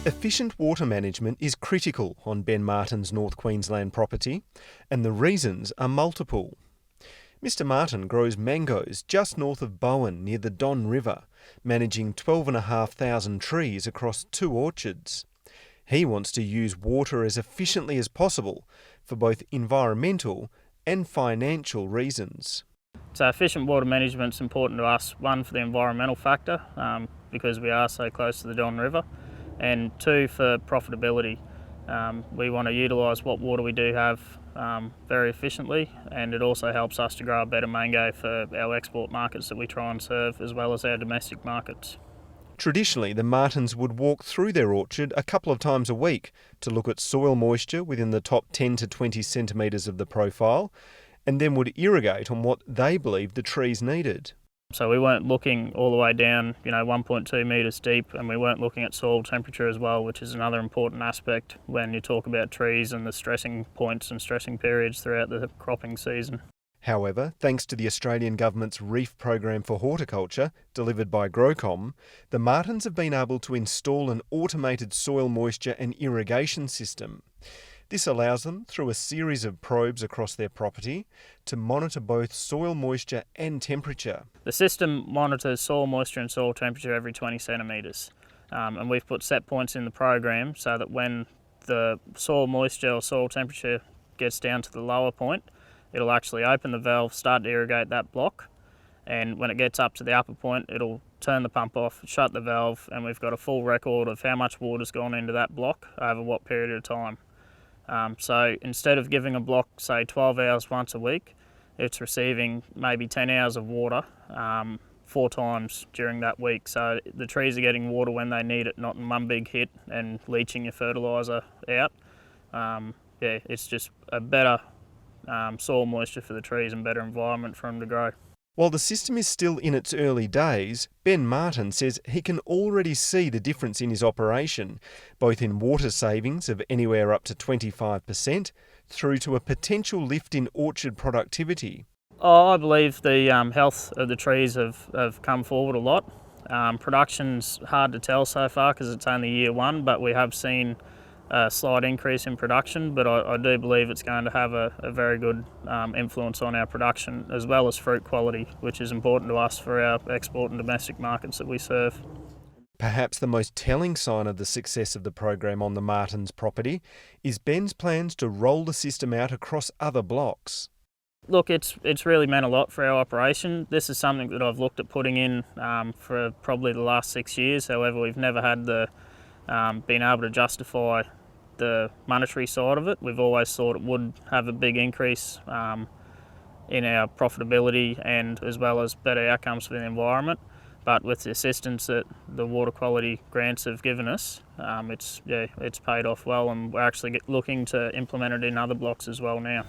Efficient water management is critical on Ben Martin's North Queensland property, and the reasons are multiple. Mr Martin grows mangoes just north of Bowen near the Don River, managing 12,500 trees across 2 orchards. He wants to use water as efficiently as possible for both environmental and financial reasons. So efficient water management is important to us, one for the environmental factor, because we are so close to the Don River, and 2 for profitability. We want to utilise what water we do have very efficiently, and it also helps us to grow a better mango for our export markets that we try and serve, as well as our domestic markets. Traditionally, the Martins would walk through their orchard a couple of times a week to look at soil moisture within the top 10 to 20 centimetres of the profile, and then would irrigate on what they believed the trees needed. So we weren't looking all the way down, 1.2 metres deep, and we weren't looking at soil temperature as well, which is another important aspect when you talk about trees and the stressing points and stressing periods throughout the cropping season. However, thanks to the Australian Government's Reef Programme for Horticulture, delivered by Growcom, the Martins have been able to install an automated soil moisture and irrigation system. This allows them, through a series of probes across their property, to monitor both soil moisture and temperature. The system monitors soil moisture and soil temperature every 20 centimetres, and we've put set points in the program so that when the soil moisture or soil temperature gets down to the lower point, it'll actually open the valve, start to irrigate that block, and when it gets up to the upper point, it'll turn the pump off, shut the valve, and we've got a full record of how much water's gone into that block over what period of time. So instead of giving a block, say 12 hours once a week, it's receiving maybe 10 hours of water 4 times during that week. So the trees are getting water when they need it, not in one big hit and leaching your fertiliser out. It's just a better soil moisture for the trees and better environment for them to grow. While the system is still in its early days, Ben Martin says he can already see the difference in his operation, both in water savings of anywhere up to 25%, through to a potential lift in orchard productivity. I believe the health of the trees have come forward a lot. Production's hard to tell so far because it's only year 1, but we have seen a slight increase in production, but I do believe it's going to have a very good influence on our production, as well as fruit quality, which is important to us for our export and domestic markets that we serve. Perhaps the most telling sign of the success of the program on the Martins' property is Ben's plans to roll the system out across other blocks. Look, it's really meant a lot for our operation. This is something that I've looked at putting in for probably the last 6 years. However, we've never had been able to justify the monetary side of it. We've always thought it would have a big increase in our profitability and as well as better outcomes for the environment. But with the assistance that the water quality grants have given us, it's paid off well, and we're actually looking to implement it in other blocks as well now.